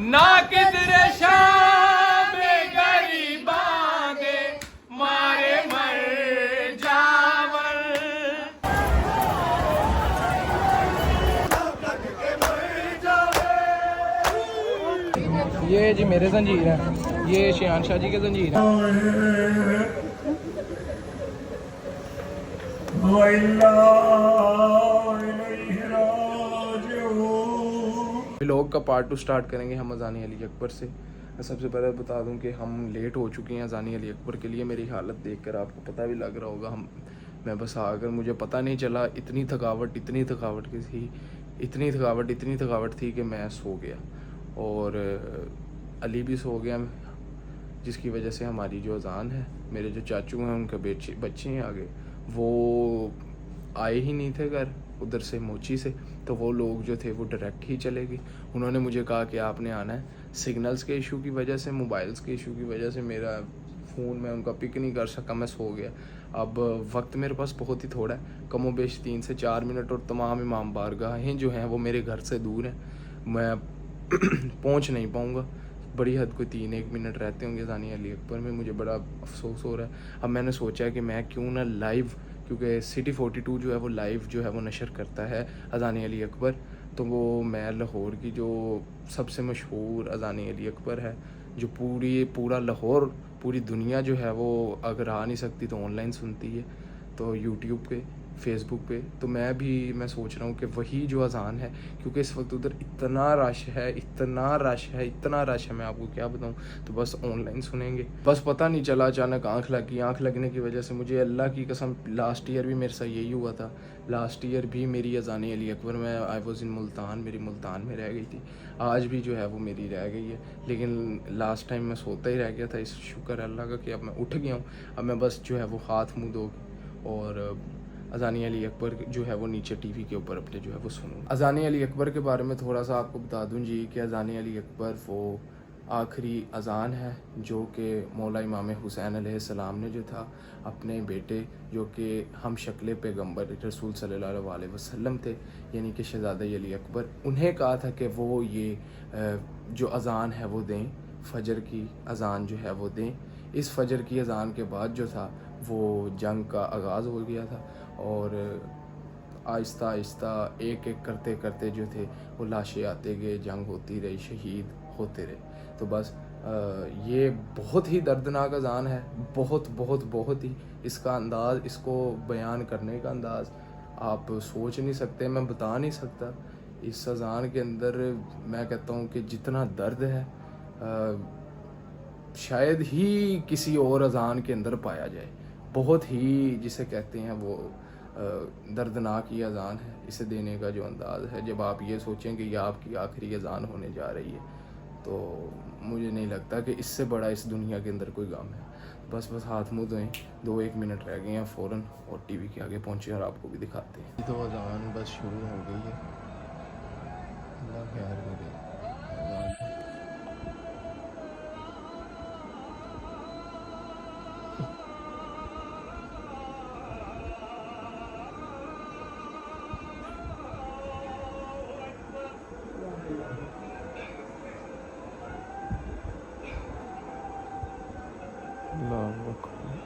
ना किधरे शाम गरीबां दे मारे मर जावन। ये जी मेरे जंजीर हैं, ये शियान शाह जी के जंजीर हैं। व्लॉग का पार्ट 2 स्टार्ट करेंगे हम अज़ानी अली अकबर से। मैं सबसे पहले बता दूं कि हम लेट हो चुके हैं अज़ानी अली अकबर के लिए। मेरी हालत देखकर आपको पता भी लग रहा होगा। मैं बस आकर मुझे पता नहीं चला, इतनी थकावट की थी, इतनी थकावट थी कि मैं सो गया और अली भी सो गया, जिसकी वजह से हमारी जो अज़ान है, मेरे जो चाचू हैं उनके बच्चे हैं आगे, वो आए ही नहीं थे घर उधर से मोची से, तो वो लोग जो थे वो डायरेक्ट ही चले गए। उन्होंने मुझे कहा कि आपने आना है। सिग्नल्स के इशू की वजह से, मोबाइल्स के इशू की वजह से मेरा फ़ोन मैं उनका पिक नहीं कर सका, मैं सो गया। अब वक्त मेरे पास बहुत ही थोड़ा है, कमो बेश 3 से 4 मिनट, और तमाम इमाम बारगाहें जो हैं वो मेरे घर से दूर हैं, मैं पहुंच नहीं पाऊँगा। बड़ी हद कोई 3-1 मिनट रहते होंगे अज़ानी अली अकबर में। मुझे बड़ा अफसोस हो रहा है। अब मैंने सोचा है कि मैं क्यों ना लाइव, क्योंकि सिटी 42 जो है वो लाइव जो है वो नशर करता है अज़ानी अली अकबर, तो वो मैं लाहौर की जो सबसे मशहूर अज़ानी अली अकबर है, जो पूरा लाहौर, पूरी दुनिया जो है वो अगर आ नहीं सकती तो ऑनलाइन सुनती है, तो यूट्यूब पे, फेसबुक पे, तो मैं सोच रहा हूँ कि वही जो अज़ान है, क्योंकि इस वक्त उधर इतना रश है, मैं आपको क्या बताऊँ। तो बस ऑनलाइन सुनेंगे। बस पता नहीं चला, अचानक आँख लगने की वजह से मुझे, अल्लाह की कसम, लास्ट ईयर भी मेरे साथ यही हुआ था। लास्ट ईयर भी मेरी अज़ानी अली अकबर में आई वॉज इन मुल्तान, मेरी मुल्तान में रह गई थी। आज भी जो है वो मेरी रह गई है, लेकिन लास्ट टाइम मैं सोता ही रह गया था। इस शुक्र अल्लाह का कि अब मैं उठ गया हूँ। अब मैं बस जो है वो हाथ मुँह धो और अज़ानी अली अकबर जो है वो नीचे टीवी के ऊपर अपने जो है वो सुनूँ। अज़ानी अली अकबर के बारे में थोड़ा सा आपको बता दूं जी कि अज़ानी अली अकबर वो आखिरी अज़ान है जो कि मौला इमाम हुसैन अलैहिस्सलाम ने जो था अपने बेटे, जो कि हम शक्ल पैगम्बर रसूल सल्लल्लाहु अलैहि वसल्लम थे, यानी कि शहज़ादा अली अकबर, उन्हें कहा था कि वो ये जो अज़ान है वो दें, फ़जर की अज़ान जो है वो दें। इस फ़जर की अज़ान के बाद जो था वो जंग का आगाज़ हो गया था, और आहिस्ता आहिस्ता एक एक करते करते जो थे वो लाशें आते गए, जंग होती रही, शहीद होते रहे। तो बस ये बहुत ही दर्दनाक अज़ान है, बहुत ही। इसका अंदाज़, इसको बयान करने का अंदाज़ आप सोच नहीं सकते, मैं बता नहीं सकता। इस अज़ान के अंदर मैं कहता हूँ कि जितना दर्द है शायद ही किसी और अज़ान के अंदर पाया जाए। बहुत ही, जिसे कहते हैं वो दर्दनाक ये अज़ान है। इसे देने का जो अंदाज़ है, जब आप ये सोचें कि ये आपकी आखिरी अज़ान होने जा रही है, तो मुझे नहीं लगता कि इससे बड़ा इस दुनिया के अंदर कोई गम है। बस हाथ मुँह धोएं, 2-1 मिनट रह गए हैं फ़ौरन, और टीवी के आगे पहुँचे और आपको भी दिखाते हैं। तो अज़ान बस शुरू हो गई है, अल्लाह खैर करे। अल्लाहु अकबर।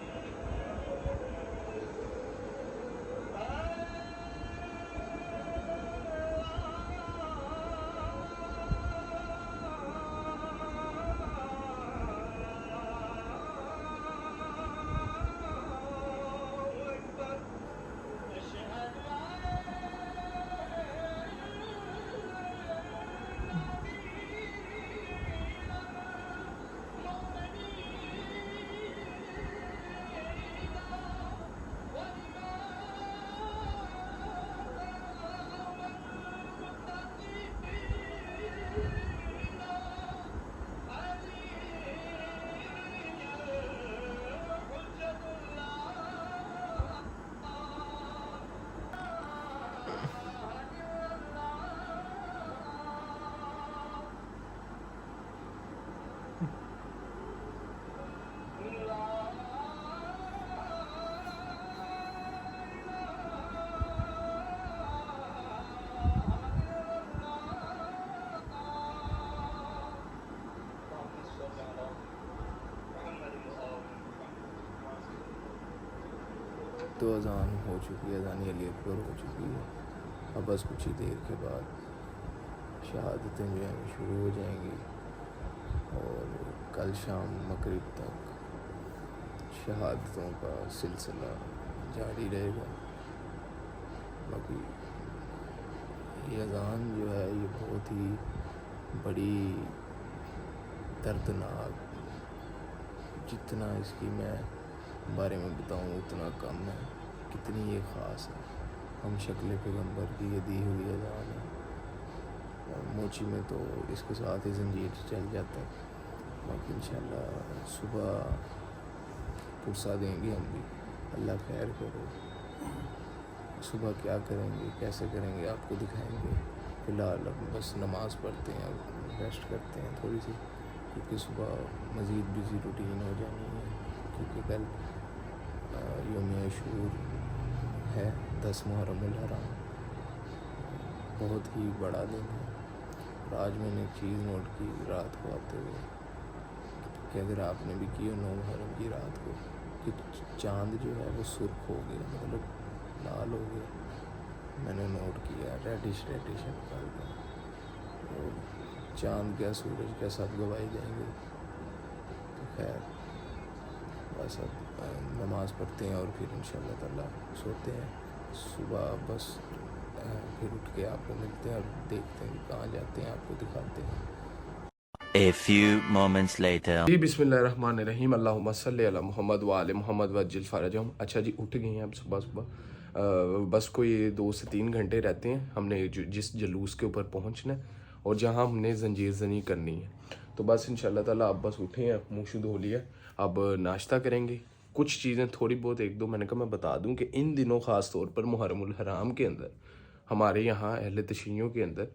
तो अजान हो चुकी है, अजान अली अकबर हो चुकी है। अब बस कुछ ही देर के बाद शहादतें जो हैं शुरू हो जाएंगी और कल शाम मगरिब तक शहादतों का सिलसिला जारी रहेगा। बाकी ये अज़ान जो है ये बहुत ही बड़ी दर्दनाक, जितना इसकी मैं बारे में बताऊँ उतना कम है, कितनी ये ख़ास है। हम शक्ल पैगंबर की ये दी हुई अज़ान है और मोची में तो इसके साथ ही जंजीर चल जाता है। बाकी इंशाल्लाह सुबह पुरसा देंगे हम भी, अल्लाह खैर करे। सुबह क्या करेंगे कैसे करेंगे आपको दिखाएंगे। फ़िलहाल अब बस नमाज़ पढ़ते हैं और रेस्ट करते हैं थोड़ी सी, क्योंकि सुबह मज़ीद बिज़ी रूटीन हो जानी है, क्योंकि कल यौम आशूर है 10 मुहर्रमुल हराम, बहुत ही बड़ा दिन है। और आज मैंने एक चीज़ नोट की रात को आते हुए कि अगर आपने भी की हो 9 मुहर्रम की रात को कि चाँद जो है वो सुर्ख हो गया, मतलब लाल हो गया। मैंने नोट किया रेडिश हल्का का, तो चाँद क्या सूरज क्या सब गवाए जाएंगे। तो खैर बस अब नमाज़ पढ़ते हैं और फिर इंशाअल्लाह ताला सोते हैं। सुबह बस फिर उठ के आपको मिलते हैं और देखते हैं कि कहाँ जाते हैं, आपको दिखाते हैं। A few moments later. जी बिस्मिल्लाहिर्रहमानिर्रहीम, अल्लाहुम्मा सल्ली अला मुहम्मद व आले मुहम्मद वज्जिल फ़रजहुम। अच्छा जी, उठ गए हैं अब सुबह सुबह। बस कोई 2 से 3 घंटे रहते हैं, हमने जिस जलूस के ऊपर पहुंचना है और जहां हमने जंजीर ज़नी करनी है। तो बस इंशाल्लाह ताला अब बस उठे हैं, मुँह शुद्ध हो लिया, अब नाश्ता करेंगे। कुछ चीज़ें थोड़ी बहुत 1-2 मैंने कहा मैं बता दूँ कि इन दिनों ख़ास तौर पर मुहर्रमुल हराम के अंदर हमारे यहाँ अहले तशय्युओं के अंदर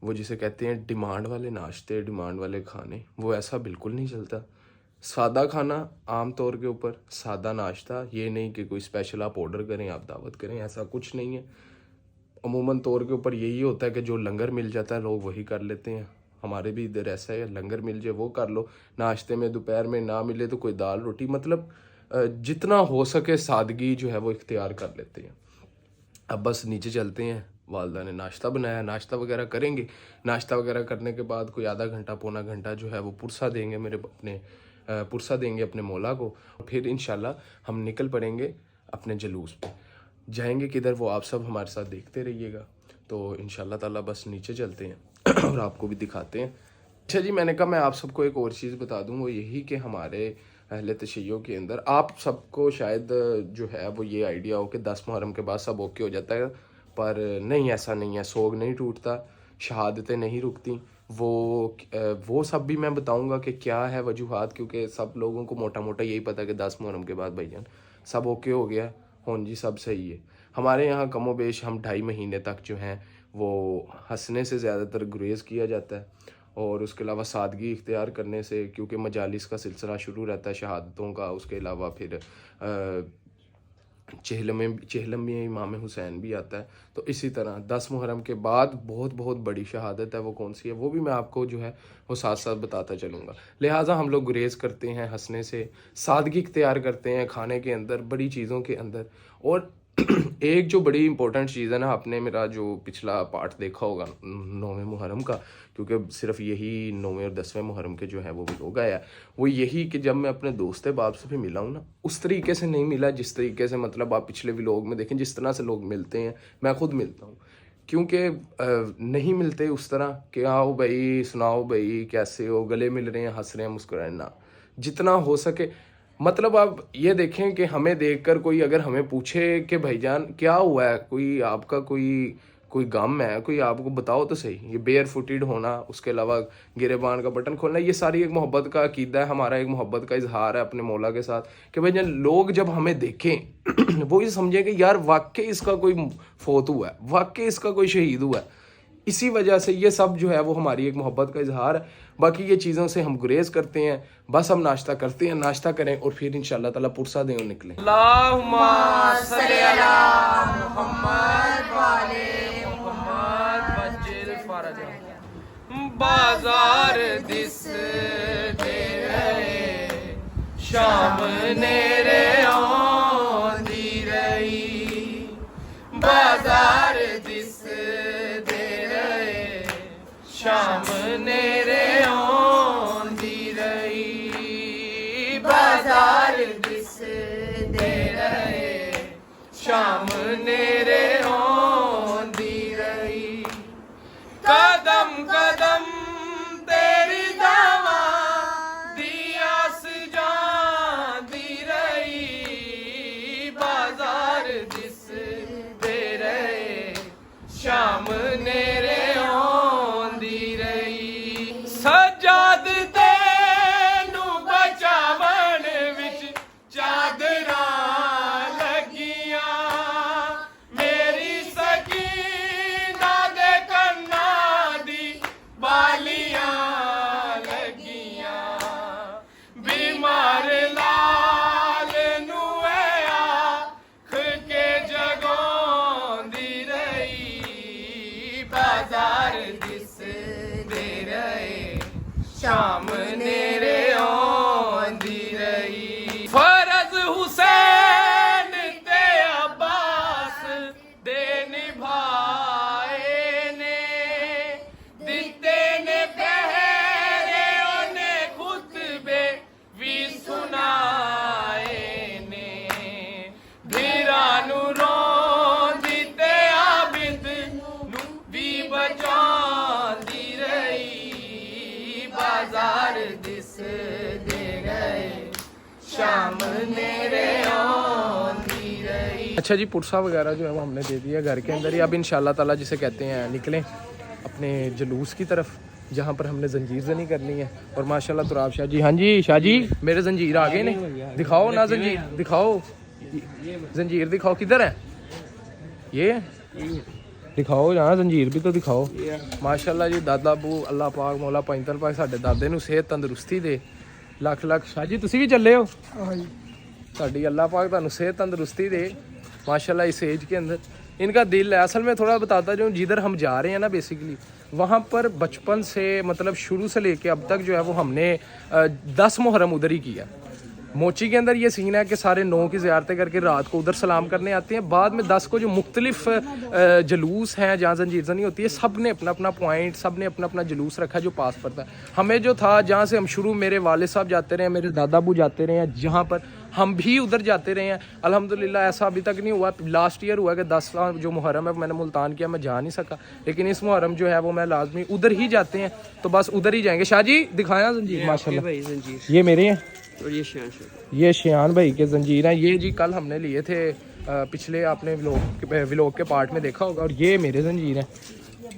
वो जिसे कहते हैं डिमांड वाले नाश्ते, डिमांड वाले खाने, वो ऐसा बिल्कुल नहीं चलता। सादा खाना आम तौर के ऊपर, सादा नाश्ता, ये नहीं कि कोई स्पेशल आप ऑर्डर करें, आप दावत करें, ऐसा कुछ नहीं है। अमूमन तौर के ऊपर यही होता है कि जो लंगर मिल जाता है लोग वही कर लेते हैं। हमारे भी इधर ऐसा है, लंगर मिल जाए वो कर लो, नाश्ते में दोपहर में ना मिले तो कोई दाल रोटी, मतलब जितना हो सके सादगी जो है वो इख्तियार कर लेते हैं। अब बस नीचे चलते हैं, वालदा ने नाश्ता बनाया, नाश्ता वगैरह करेंगे। नाश्ता वगैरह करने के बाद कोई आधा घंटा पौना घंटा जो है वो पुरसा देंगे पुरसा देंगे अपने मौला को। फिर इंशाल्लाह हम निकल पड़ेंगे अपने जलूस पे। जाएंगे किधर वो आप सब हमारे साथ देखते रहिएगा। तो इंशाल्लाह ताला बस नीचे चलते हैं और आपको भी दिखाते हैं। अच्छा जी, मैंने कहा मैं आप सबको एक और चीज़ बता दूँ, वो यही कि हमारे अहले तशय्युओं के अंदर आप सबको शायद जो है वो ये आइडिया हो कि 10 मुहर्रम के बाद सब ओके हो जाता है, पर नहीं, ऐसा नहीं है। सोग नहीं टूटता, शहादतें नहीं रुकती। वो सब भी मैं बताऊंगा कि क्या है वजूहात, क्योंकि सब लोगों को मोटा मोटा यही पता है कि 10 मुहर्रम के बाद भाईजान सब ओके हो गया, हाँ जी सब सही है। हमारे यहाँ कमो बेश हम 2.5 महीने तक जो हैं वो हंसने से ज़्यादातर गुरेज़ किया जाता है, और उसके अलावा सादगी इख्तियार करने से, क्योंकि मजालिस का सिलसिला शुरू रहता है शहादतों का। उसके अलावा फिर चहलम में इमाम हुसैन भी आता है। तो इसी तरह 10 मुहर्रम के बाद बहुत बहुत बड़ी शहादत है, वो कौन सी है वो भी मैं आपको जो है वो साथ साथ बताता चलूँगा। लिहाजा हम लोग गुरेज़ करते हैं हंसने से, सादगी इख्तियार करते हैं खाने के अंदर, बड़ी चीज़ों के अंदर। और एक जो बड़ी इंपॉर्टेंट चीज़ है ना, आपने मेरा जो पिछला पार्ट देखा होगा 9वें मुहर्रम का, क्योंकि सिर्फ यही 9वें और 10वें मुहर्रम के जो है वो भी लोग आया, वो यही कि जब मैं अपने दोस्त बाप से भी मिला हूँ ना, उस तरीके से नहीं मिला जिस तरीके से, मतलब आप पिछले व्लॉग में देखें जिस तरह से लोग मिलते हैं, मैं खुद मिलता हूँ, क्योंकि नहीं मिलते उस तरह कि आओ भाई सुनाओ भाई कैसे हो, गले मिल रहे हैं, हंस रहे हैं, मुस्कुराए ना। जितना हो सके, मतलब आप ये देखें कि हमें देखकर कोई अगर हमें पूछे कि भाईजान क्या हुआ है, कोई आपका कोई गम है, कोई आपको बताओ तो सही। ये बेयर फुटेड होना, उसके अलावा गिरेबान का बटन खोलना, ये सारी एक मोहब्बत का अकीदा है हमारा, एक मोहब्बत का इजहार है अपने मौला के साथ कि भाईजान लोग जब हमें देखें वो ये समझें कि यार वाकई इसका कोई फौत हुआ है, वाकई इसका कोई शहीद हुआ है। इसी वजह से ये सब जो है वो हमारी एक मोहब्बत का इजहार है। बाकी ये चीज़ों से हम गुरेज करते हैं। बस हम नाश्ता करते हैं, नाश्ता करें और फिर इंशाल्लाह ताला पुरसा दें और निकलें। अल्लाहुम्मा सल्ली अला मुहम्मद व आले मुहम्मद वज्जिल फरजहुम। बाजार दिस दे रहे शाम नेरे आंदी रहे, शाम नेरे आंदी रही बाजार दिस दे रहे शाम नेरे आंदी रही कदम कदम तेरी दावा दिया सजादी रही बाजार दिस दे रहे शाम नेरे आंदी रही सजाद तेनू बचावन विच चादरां लगियां मेरी सकीना दे कन्नां दी बालियां लगियां बीमार लाल नू आख के जगांदी रही बाजार दिस दे रहे शाम नेरे आंदी रही फरज हुसैन ते अब्बास दे निभाए ने दिते ने पहरे ओने खुतबे भी सुनाए ने धीरा नू रोंदी ते आबिद नू भी बचांदी रही बाजार दिस दे गए शाम नेरे आंदी रही। अच्छा जी, पुरसा वगैरह जो है वो हमने दे दिया घर के अंदर ही। अब इंशाल्लाह ताला जिसे कहते हैं निकलें अपने जुलूस की तरफ जहाँ पर हमने जंजीर जनी करनी है। और माशाल्लाह तुराब शाह जी, हाँ जी शाह जी मेरे जंजीर आ गए ने, दिखाओ ना जंजीर दिखाओ, जंजीर दिखाओ किधर है ये दिखाओ जहाँ जंजीर भी तो दिखाओ। माशाल्लाह जी दादा अबू अल्लाह पाक मौला पैंतल पाक साडे दादे नू सेहत तंदरुस्ती दे लख लख। शाह जी तुसी भी चले हो, साडी अल्लाह पाक तुहानू सेहत तंदरुस्ती दे माशाल्लाह इस एज के अंदर। इनका दिल है असल में थोड़ा बताता जो जिधर हम जा रहे हैं ना बेसिकली वहाँ पर बचपन से मतलब शुरू से लेके अब तक जो है वो हमने 10 मुहर्रम उधर ही किया। मोची के अंदर ये सीन है कि सारे 9 की ज़ियारतें करके रात को उधर सलाम करने आते हैं। बाद में 10 को जो मुख्तलिफ जलूस हैं जहाँ जंजीर जनी होती है, सब ने अपना अपना पॉइंट, सब ने अपना अपना जुलूस रखा जो पास पड़ता है। हमें जो था जहाँ से हम शुरू, मेरे वाले साहब जाते रहे, मेरे दादा अबू जाते रहे हैं, जहाँ पर हम भी उधर जाते रहे हैं। अल्हम्दुलिल्लाह ऐसा अभी तक नहीं हुआ। लास्ट ईयर हुआ कि 10 जो मुहर्रम है मैंने मुल्तान किया, मैं जा नहीं सका, लेकिन इस मुहर्रम जो है वो मैं लाजमी उधर ही जाते हैं, तो बस उधर ही जाएंगे। शाह जी दिखाया जंजीर माशाल्लाह, ये मेरे हैं और ये शियान भाई के जंजीर हैं। ये जी कल हमने लिए थे, पिछले आपने व्लॉग के पार्ट में देखा होगा, और ये मेरे जंजीर हैं।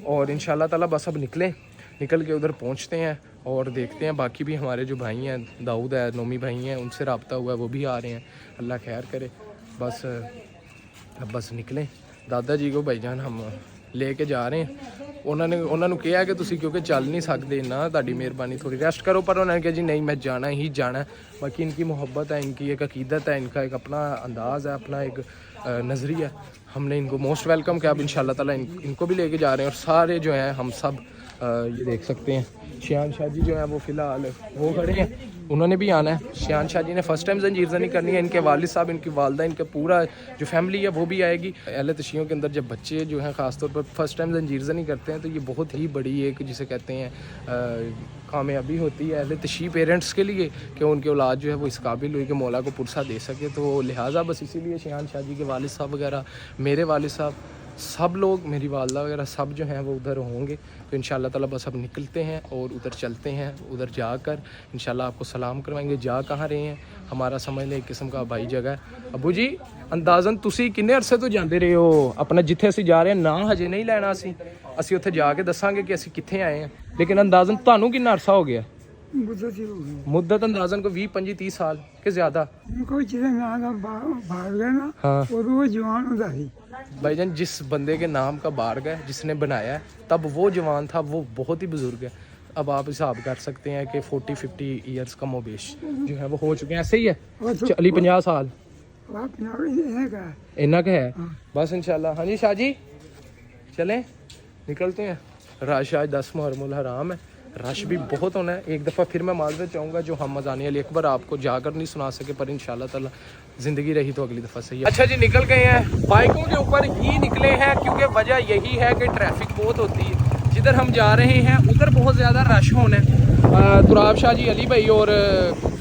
और इंशाल्लाह ताला बस अब निकल के उधर पहुंचते हैं और देखते हैं। बाकी भी हमारे जो भाई हैं, दाऊद है, नोमी भाई हैं, उनसे रब्ता हुआ है, वो भी आ रहे हैं, अल्लाह खैर करे। बस अब बस निकलें। दादा जी को भाईजान हम लेके जा रहे हैं। उन्होंने कहा कि तुसी क्योंकि चल नहीं सकते ना, ताड़ी मेहरबानी थोड़ी रेस्ट करो, पर उन्होंने कहा जी नहीं मैं जाना ही जाना है। बाकी इनकी मोहब्बत है, इनकी एक अकीदत है, इनका एक अपना अंदाज़ है, अपना एक नज़रिया। हमने इनको मोस्ट वेलकम किया। अब इंशाल्लाह ताला इनको भी लेके जा रहे हैं। और सारे जो हैं हम सब ये देख सकते हैं, शियान शाह जी जो है वो फ़िलहाल वो खड़े हैं, उन्होंने भी आना है। शियान शाह जी ने फ़र्स्ट टाइम जंजीर ज़नी करनी है। इनके वालिद साहब, इनकी वालदा, इनका पूरा जो फैमिली है वो भी आएगी। अहले तशीयों के अंदर जब बच्चे जो हैं ख़ासतौर पर फ़र्स्ट टाइम जंजीर ज़नी करते हैं तो ये बहुत ही बड़ी एक जिसे कहते हैं कामयाबी होती है अहले तशी पेरेंट्स के लिए कि उनके औलाद जो है वो इस काबिल हुई कि मौला को पुरसा दे सके। तो लिहाजा बस इसीलिए शियान शाह जी के वालिद साहब वगैरह, मेरे वालिद साहब, सब लोग, मेरी वालदा वगैरह सब जो हैं वो उधर होंगे। तो इंशाल्लाह ताला बस अब निकलते हैं और उधर चलते हैं। उधर जाकर इंशाल्लाह आपको सलाम करवाएंगे। जा कहाँ रहे हैं, हमारा समझ लें एक किस्म का भाई जगह है। अबू जी अंदाज़न तुसी किन्ने अरसे तो जाते रहे हो अपना जिथे असीं जा रहे हैं, ना हजे नहीं लैना असीं उत्थे जाके दसांगे कि असीं कित्थे आए हैं, लेकिन अंदाज़न तुहानू कितना अरसा हो गया? मुद्दत अंदाज़न को 20-25-30 साल के ज़्यादा। हाँ भाईजान, जिस बंदे के नाम का बारग है, जिसने बनाया है, तब वो जवान था, वो बहुत ही बुजुर्ग है। अब आप हिसाब कर सकते हैं कि 40-50 ईयर्स का मोबेश जो है वो हो चुके हैं। ऐसे ही है 40-50 साल इन्ना का है। बस इंशाल्लाह। हाँ जी शाह जी चलें, निकलते हैं। रश आज 10 मुहर्रमुल हराम है, रश भी बहुत होना है। एक दफ़ा फिर मैं माजरत चाहूँगा जो हम मज़ानी अली अकबर आपको जाकर नहीं सुना सके, पर इंशाल्लाह ताला ज़िंदगी रही तो अगली दफ़ा सही है। अच्छा जी, निकल गए हैं, बाइकों के ऊपर ही निकले हैं क्योंकि वजह यही है कि ट्रैफिक बहुत होती है। जिधर हम जा रहे हैं उधर बहुत ज़्यादा रश होना है। तुराब शाह जी, अली भाई और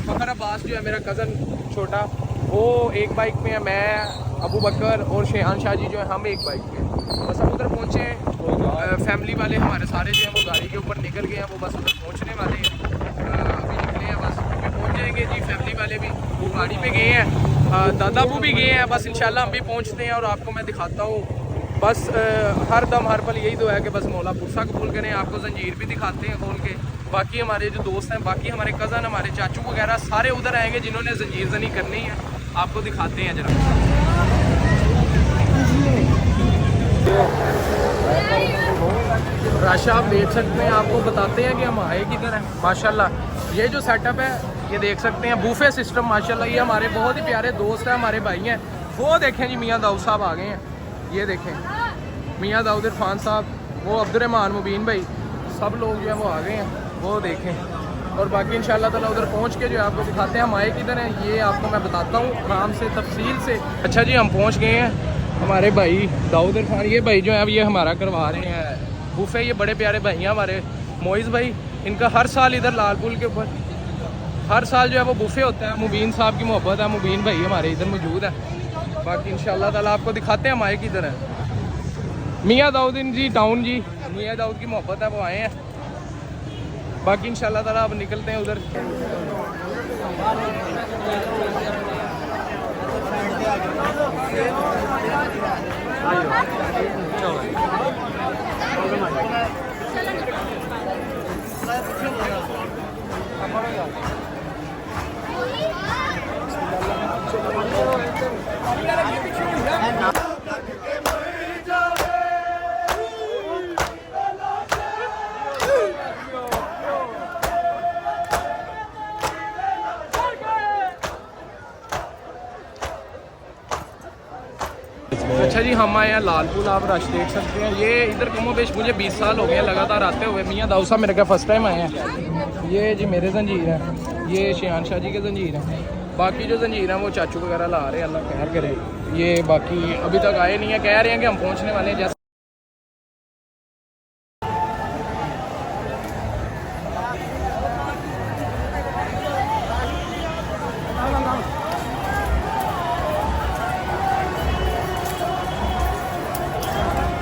फ़खर अब्बास जो है मेरा कज़न छोटा, वो एक बाइक में है, मैं अबू बकर और शेहान शाह जी जो है हम एक बाइक पे हैं। बस हम उधर पहुँचे हैं, फैमिली वाले हमारे सारे जो हैं वो गाड़ी के ऊपर निकल गए हैं, वो बस उधर पहुँचने वाले हैं। अभी निकले हैं, बस पहुँच जाएंगे जी। फैमिली वाले भी वो गाड़ी पे गए हैं, दादा अबू भी गए हैं। बस इंशाल्लाह हम भी पहुँचते हैं और आपको मैं दिखाता हूँ। बस हर दम हर पल यही तो है कि बस मौला पुरसा कबूल करें। आपको जंजीर भी दिखाते हैं खोल के। बाकी हमारे जो दोस्त हैं, बाकी हमारे कज़न, हमारे चाचू वगैरह सारे उधर आएंगे जिन्होंने जंजीर जनी करनी है। आपको दिखाते हैं जरा। रश आप देख सकते हैं, आपको बताते हैं कि हम आए किधर हैं। माशाल्लाह ये जो सेटअप है ये देख सकते हैं, बूफे सिस्टम माशाल्लाह। ये हमारे बहुत ही प्यारे दोस्त हैं, हमारे भाई हैं। वो देखें जी, मियाँ दाऊद साहब आ गए हैं। ये देखें मियाँ दाऊद इरफान साहब, वो अब्दुर्रहमान मुबीन भाई, सब लोग जो है वो आ गए हैं। वो देखें। और बाकी इंशाल्लाह ताला उधर पहुंच के जो है आपको दिखाते हैं हम आए किधर हैं। ये आपको मैं बताता हूँ आराम से तफसील से। अच्छा जी, हम पहुंच गए हैं। हमारे भाई दाऊद इरफान, ये भाई जो है अब ये हमारा करवा रहे हैं बूफे। ये बड़े प्यारे भाई हैं हमारे, मोइज़ भाई। इनका हर साल इधर लाल पुल के ऊपर हर साल जो है वो बूफे होता है। मुबीन साहब की मोहब्बत है, मुबीन भाई हमारे इधर मौजूद है। बाकी इंशाल्लाह ताला आपको दिखाते हैं हम आए किधर हैं। मियाँ दाऊद जी टाउन जी, मियाँ दाऊद की मोहब्बत है, वो आए हैं। बाकी इंशाल्लाह ताला अब निकलते हैं उधर। अच्छा जी, हम आए हैं लाल पुल। आप रश देख सकते हैं। ये इधर कमोबेश मुझे 20 साल हो गए हैं लगातार आते हुए। मियाँ दाऊद साहब मेरे क्या फ़र्स्ट टाइम आए हैं। ये जी मेरे जंजीर हैं, ये शेहान शाह जी के जंजीर हैं। बाकी जो जंजीर हैं वो चाचू वगैरह ला रहे हैं, अल्लाह खैर करे। ये बाकी अभी तक आए नहीं है, कह रहे हैं कि हम पहुँचने वाले हैं। जैसे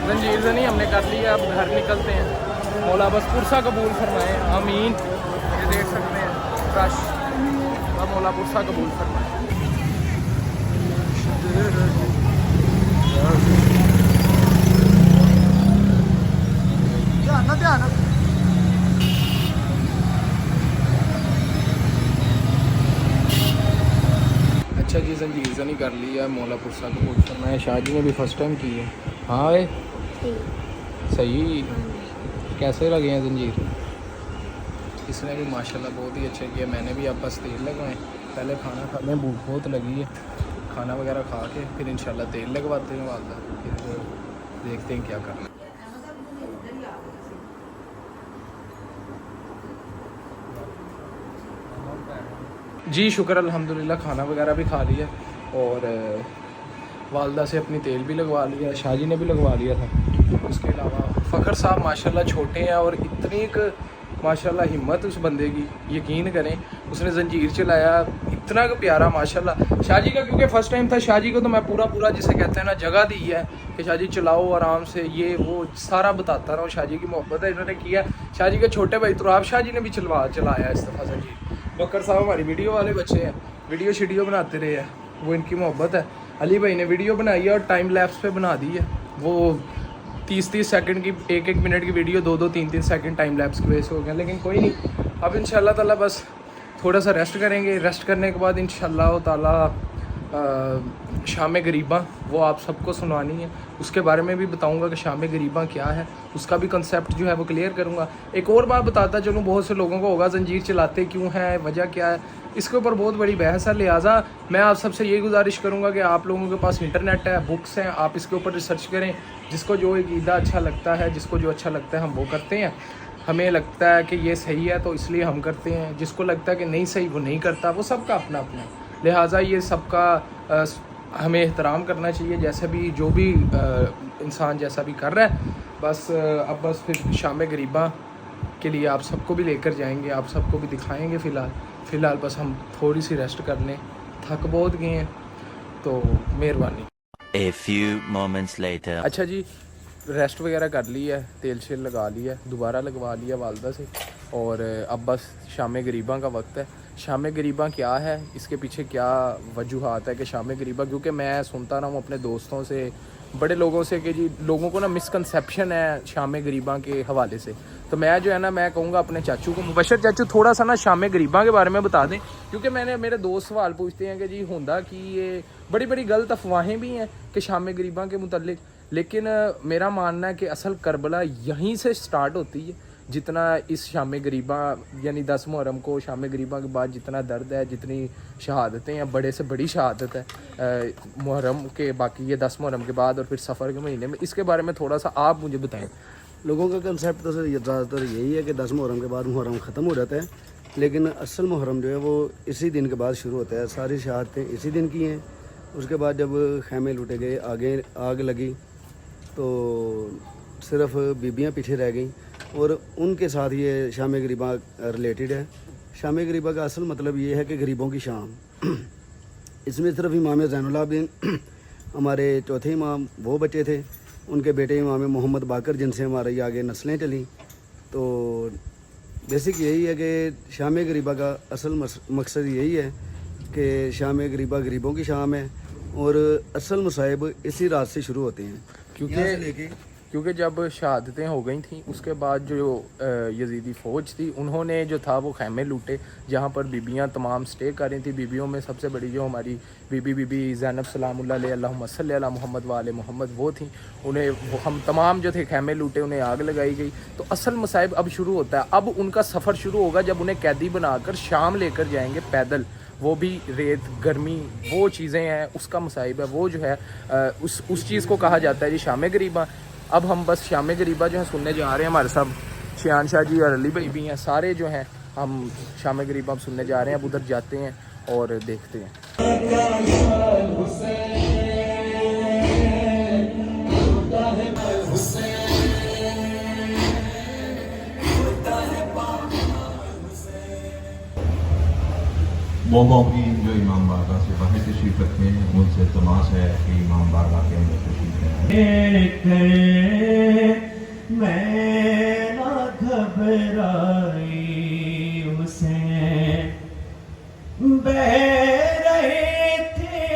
जंजीर जनी हमने कर लिया, अब घर निकलते हैं। मौला बस पुरसा कबूल फरमाए, आमीन। ये देख सकते हैं रश, अब मौला पुरसा कबूल फरमाए। अच्छा जी, जंजीर जनी कर लिया, मौला पुरसा कबूल फरमाए। शाह जी ने भी फर्स्ट टाइम की है। हाँ भाई सही। कैसे लगे हैं जंजीर? इसने भी माशाल्लाह बहुत ही अच्छा किया। मैंने भी अब बस तेल लगवाएं, पहले खाना खा लें, भूख बहुत लगी है। खाना वगैरह खा के फिर इंशाल्लाह तेल लगवाते हैं वालदा, फिर देखते हैं क्या करना। जी शुक्र अल्हम्दुलिल्लाह, खाना वगैरह भी खा लिया और वालदा से अपनी तेल भी लगवा लिया, शाह जी ने भी लगवा लिया था। उसके अलावा फ़खर साहब माशाल्लाह छोटे हैं और इतनी एक माशाल्लाह हिम्मत उस बंदे की, यकीन करें। उसने जंजीर चलाया, इतना प्यारा माशाल्लाह। शाह जी का क्योंकि फ़र्स्ट टाइम था, शाह जी को तो मैं पूरा जिसे कहते हैं ना जगह दी है कि शाह जी चलाओ आराम से, ये वो सारा बताता रहा हूँ। शाह जी की मोहब्बत है, इन्होंने किया। शाह जी के छोटे भाई तुराब शाह जी ने भी चलाया इस दफ़ा जंजीर। बकर साहब हमारी वीडियो वाले बच्चे हैं, वीडियो शीडियो बनाते रहे हैं, वो इनकी मोहब्बत है। अली भाई ने वीडियो बनाई है और टाइम लैप्स पे बना दी है। वो 30-30 सेकंड की, 1-1 मिनट की वीडियो 2-2, 3-3 सेकंड टाइम लैप्स की वजह से हो गया। लेकिन कोई नहीं, अब इंशाल्लाह ताला बस थोड़ा सा रेस्ट करेंगे। रेस्ट करने के बाद इंशाल्लाह ताला शाम गरीबा वो आप सबको सुनानी है। उसके बारे में भी बताऊंगा कि शाम गरीबा क्या है, उसका भी कंसेप्ट जो है वो क्लियर करूंगा। एक और बात बताता चलूँ, बहुत से लोगों को होगा जंजीर चलाते क्यों हैं, वजह क्या है, इसके ऊपर बहुत बड़ी बहस है। लिहाजा मैं आप सबसे यही गुजारिश करूंगा कि आप लोगों के पास इंटरनेट है, बुक्स हैं, आप इसके ऊपर रिसर्च करें। जिसको जो अक़ीदा अच्छा लगता है, जिसको जो अच्छा लगता है हम वो करते हैं। हमें लगता है कि ये सही है तो इसलिए हम करते हैं, जिसको लगता है कि नहीं सही वो नहीं करता, वो सबका अपना अपना। लिहाजा ये सबका हमें एहतराम करना चाहिए, जैसे भी जो भी इंसान जैसा भी कर रहा है। बस अब बस फिर शाम गरीबा के लिए आप सबको भी लेकर जाएंगे, आप सबको भी दिखाएंगे। फ़िलहाल बस हम थोड़ी सी रेस्ट कर लें, थक बहुत गए हैं, तो मेहरबानी। A few moments later. अच्छा जी, रेस्ट वगैरह कर ली है, तेल शेल लगा लिया, दोबारा लगवा लिया वालदा से, और अब बस शाम गरीबा का वक्त है। शाम गरीबा क्या है, इसके पीछे क्या वजूहात है कि शाम गरीबा, क्योंकि मैं सुनता रहा हूँ अपने दोस्तों से, बड़े लोगों से कि जी लोगों को ना मिसकंसेप्शन है शाम गरीबा के हवाले से। तो मैं जो है ना, मैं कहूँगा अपने चाचू को, मुबशर चाचू, थोड़ा सा ना शाम गरीबा के बारे में बता दें, क्योंकि मेरे दोस्त सवाल पूछते हैं कि जी होंदा कि ये बड़ी बड़ी गलत अफवाहें भी हैं कि शाम गरीबा के मुतल्लिक, लेकिन मेरा मानना है कि असल करबला यहीं से स्टार्ट होती है। जितना इस शाम गरीबा यानी 10 मुहर्रम को शाम गरीबा के बाद जितना दर्द है, जितनी शहादतें हैं, बड़े से बड़ी शहादत है मुहर्रम के, बाकी ये 10 मुहर्रम के बाद और फिर सफ़र के महीने में, इसके बारे में थोड़ा सा आप मुझे बताएं। लोगों का कंसेप्ट तो ज़्यादातर यही है कि 10 मुहर्रम के बाद मुहर्रम ख़त्म हो जाता है, लेकिन असल मुहर्रम जो है वो इसी दिन के बाद शुरू होता है। सारी शहादतें इसी दिन की हैं। उसके बाद जब खैमे लूटे गए, आगे आग लगी, तो सिर्फ बीबियाँ पीछे रह गईं, और उनके साथ ये शाम गरीबा रिलेटेड है। शाम गरीबा का असल मतलब ये है कि गरीबों की शाम। इसमें सिर्फ इमाम ज़ैनुल आबिदीन हमारे चौथे इमाम वो बच्चे थे, उनके बेटे इमाम मोहम्मद बाकर, जिनसे हमारी आगे नस्लें चली। तो बेसिक यही है कि शाम गरीबा का असल मकसद यही है कि शाम गरीबा गरीबों की शाम है, और असल मसाइब इसी रात से शुरू होते हैं। क्योंकि जब शहादतें हो गई थी, उसके बाद जो यजीदी फ़ौज थी, उन्होंने जो था वो खैमे लूटे, जहाँ पर बीबियाँ तमाम स्टे कर रही थी। बीबियों में सबसे बड़ी जो हमारी बीबी ज़ैनब सलामुल्लाह अलैहा, अल्लाहुम्मा सल्ली अला मोहम्मद व आले मोहम्मद, वो थी। उन्हें हम तमाम जो थे खैमे लूटे, उन्हें आग लगाई गई। तो असल मसाइब अब शुरू होता है। अब उनका सफ़र शुरू होगा जब उन्हें कैदी बनाकर शाम लेकर जाएंगे पैदल, वो भी रेत, गर्मी, वो चीज़ें हैं, उसका मसाइब है। वो जो है उस चीज़ को कहा जाता है जी शाम गरीबा। अब हम बस शाम गरीबा जो है सुनने जा रहे हैं। हमारे साथ शियान शाह जी और अली भाई भी हैं, सारे जो हैं हम शाम गरीबा सुनने जा रहे हैं। अब उधर जाते हैं और देखते हैं। वो मौकीन जो इमाम बारगाह से बाहर तशरीफ रखते हैं, उनसे तमाश है कि इमाम बारगाह के अंदर तशरीफ रखें। मैं ना घबराई उसे बह रहे थे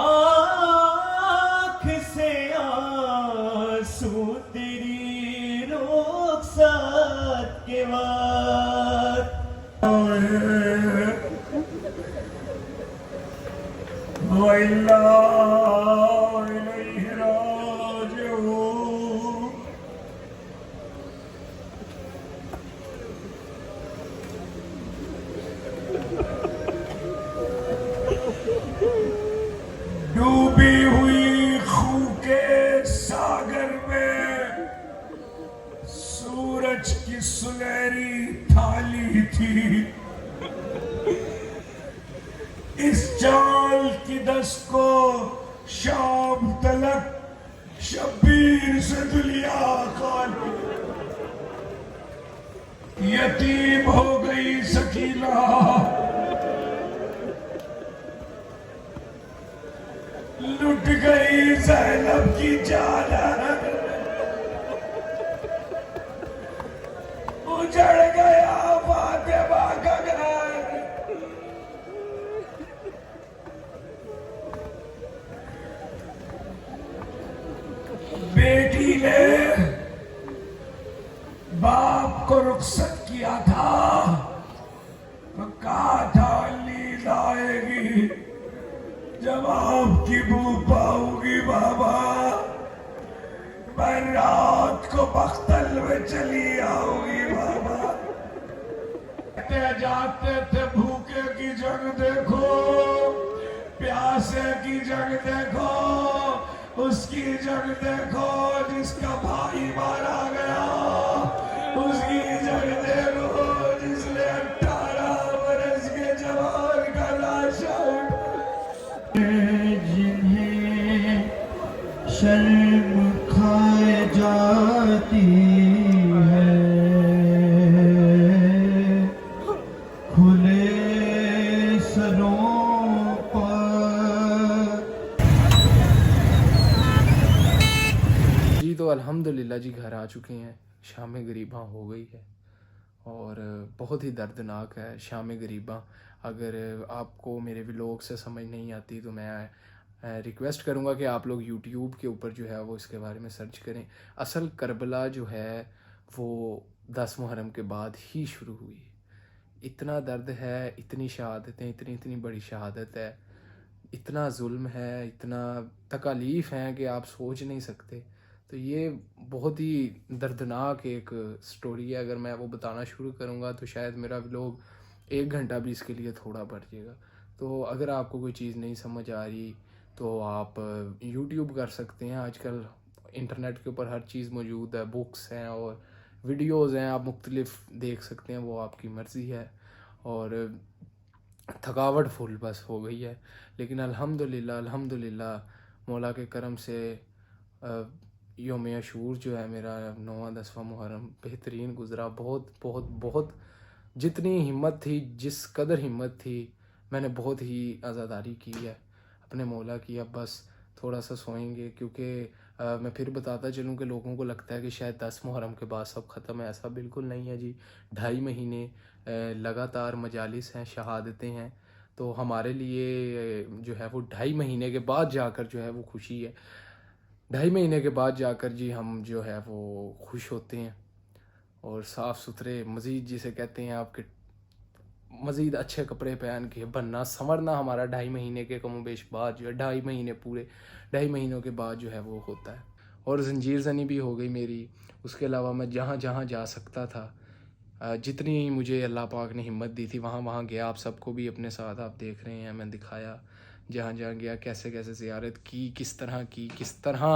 आँख से आंसू तेरी रुखसात के बाद। डूबी हुई खूह के सागर में सूरज की सुनहरी थाली थी। इस चाल की दस्त को शाम तलक शब्बीर से दुनिया खाली। यतीम हो गई सकीना, लुट गई ज़ैनब की जान, उजड़ गया फातिमा का घर। बेटी ने बाप को रुखसत किया था, तो कहा था नींद आएगी जब आपकी भूख पाऊंगी बाबा। मैं रात को बख्तल में चली आऊंगी बाबा। जाते थे भूखे की जंग देखो, प्यासे की जंग देखो, उसकी जंग देखो जिसका भाई मारा गया, उसकी जंग देखो जिसने 18 बरस के जवान का लाशा करबला जी घर आ चुके हैं, शाम गरीबा हो गई है और बहुत ही दर्दनाक है शाम गरीबा। अगर आपको मेरे व्लॉग से समझ नहीं आती तो मैं रिक्वेस्ट करूँगा कि आप लोग यूट्यूब के ऊपर जो है वो इसके बारे में सर्च करें। असल करबला जो है वो 10 मुहर्रम के बाद ही शुरू हुई। इतना दर्द है, इतनी शहादतें, इतनी बड़ी शहादत है, इतना जुल्म है, इतना तकालीफ हैं कि आप सोच नहीं सकते। तो ये बहुत ही दर्दनाक एक स्टोरी है। अगर मैं वो बताना शुरू करूँगा तो शायद मेरा व्लॉग 1 घंटा भी इसके लिए थोड़ा बढ़ जाएगा। तो अगर आपको कोई चीज़ नहीं समझ आ रही तो आप यूट्यूब कर सकते हैं। आजकल इंटरनेट के ऊपर हर चीज़ मौजूद है, बुक्स हैं और वीडियोज़ हैं, आप मुख्तलिफ देख सकते हैं, वो आपकी मर्ज़ी है। और थकावट फुल बस हो गई है, लेकिन अल्हम्दुलिल्लाह मौला के करम से यौम अशूर जो है मेरा 9वां 10वां मुहर्रम बेहतरीन गुज़रा। बहुत बहुत बहुत जितनी हिम्मत थी, जिस कदर हिम्मत थी, मैंने बहुत ही आज़ादारी की है अपने मौला की। अब बस थोड़ा सा सोएंगे, क्योंकि मैं फिर बताता चलूँ कि लोगों को लगता है कि शायद 10 मुहर्रम के बाद सब ख़त्म है। ऐसा बिल्कुल नहीं है जी। 2.5 महीने लगातार मजालिस हैं, शहादतें हैं। तो हमारे लिए जो है वो 2.5 महीने के बाद जाकर जो है वो खुशी है। 2.5 महीने के बाद जाकर जी हम जो है वो खुश होते हैं और साफ़ सुथरे मज़ीद जिसे कहते हैं आपके मज़ीद अच्छे कपड़े पहन के बनना संवरना हमारा 2.5 महीने के कमोबेश बाद जो है 2.5 महीने पूरे 2.5 महीनों के बाद जो है वो होता है। और ज़ंजीर ज़नी भी हो गई मेरी। उसके अलावा मैं जहाँ जहाँ जा सकता था, जितनी मुझे अल्लाह पाक ने हिम्मत दी थी वहाँ वहाँ गया। आप सबको भी अपने साथ आप देख रहे हैं, मैं दिखाया जहाँ जहाँ गया, कैसे कैसे ज़ियारत की, किस तरह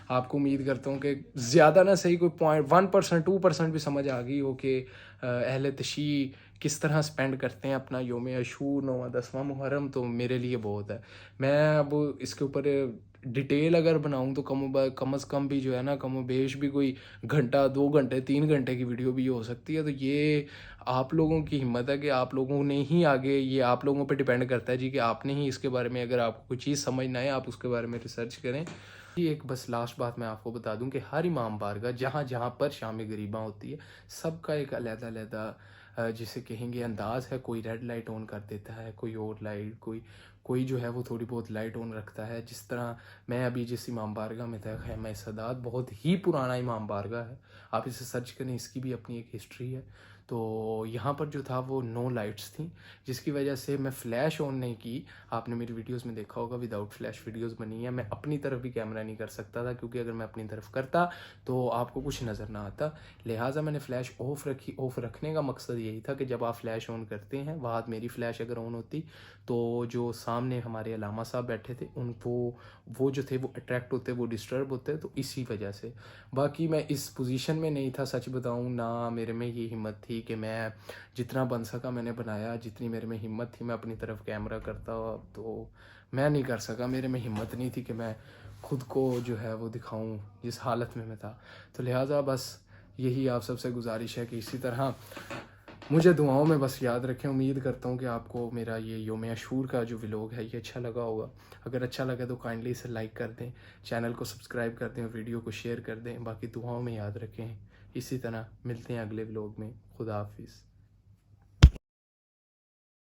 आपको उम्मीद करता हूँ कि ज़्यादा ना सही कोई 1% 2% भी समझ आ गई हो कि अहले तशी किस तरह स्पेंड करते हैं अपना यौम अशूर 9वां 10वां मुहर्रम। तो मेरे लिए बहुत है। मैं अब इसके ऊपर डिटेल अगर बनाऊं तो कम अज़ कम भी जो है ना कमोबेश भी कोई घंटा 2 घंटे 3 घंटे की वीडियो भी हो सकती है। तो ये आप लोगों की हिम्मत है कि आप लोगों ने ही आगे, ये आप लोगों पे डिपेंड करता है जी कि आपने ही इसके बारे में, अगर आपको कोई चीज़ समझना है आप उसके बारे में रिसर्च करें। ये एक बस लास्ट बात मैं आपको बता दूं कि हर इमाम बारगाह जहाँ जहाँ पर शाम गरीबा होती है, सबका एक अलग-अलग जिसे कहेंगे अंदाज़ है। कोई रेड लाइट ऑन कर देता है, कोई और लाइट, कोई जो है वो थोड़ी बहुत लाइट ऑन रखता है। जिस तरह मैं अभी जिस इमाम बारगाह में था, खैमा सदात, बहुत ही पुराना इमाम बारगाह है, आप इसे सर्च करें, इसकी भी अपनी एक हिस्ट्री है। तो यहाँ पर जो था वो 9 लाइट्स थी, जिसकी वजह से मैं फ़्लैश ऑन नहीं की। आपने मेरी वीडियोस में देखा होगा विदाउट फ्लैश वीडियोस बनी है। मैं अपनी तरफ भी कैमरा नहीं कर सकता था, क्योंकि अगर मैं अपनी तरफ करता तो आपको कुछ नज़र ना आता। लिहाजा मैंने फ़्लैश ऑफ़ रखी। ऑफ़ रखने का मकसद यही था कि जब आप फ्लैश ऑन करते हैं, वहाँ मेरी फ़्लैश अगर ऑन होती तो जो सामने हमारे अलामा साहब बैठे थे उनको वो जो थे वो अट्रैक्ट होते, वो डिस्टर्ब होते। तो इसी वजह से, बाकी मैं इस पोजीशन में नहीं था, सच बताऊं ना। मेरे में ये हिम्मत थी कि मैं जितना बन सका मैंने बनाया, जितनी मेरे में हिम्मत थी मैं अपनी तरफ कैमरा करता, तो मैं नहीं कर सका। मेरे में हिम्मत नहीं थी कि मैं खुद को जो है वो दिखाऊं जिस हालत में मैं था। तो लिहाजा बस यही आप सबसे गुजारिश है कि इसी तरह मुझे दुआओं में बस याद रखें। उम्मीद करता हूँ कि आपको मेरा ये यौम अशूर का जो व्लॉग है ये अच्छा लगा होगा। अगर अच्छा लगा तो काइंडली इसे लाइक कर दें, चैनल को सब्सक्राइब कर दें और वीडियो को शेयर कर दें। बाकी दुआओं में याद रखें। इसी तरह मिलते हैं अगले व्लॉग में। खुदा हाफिज़।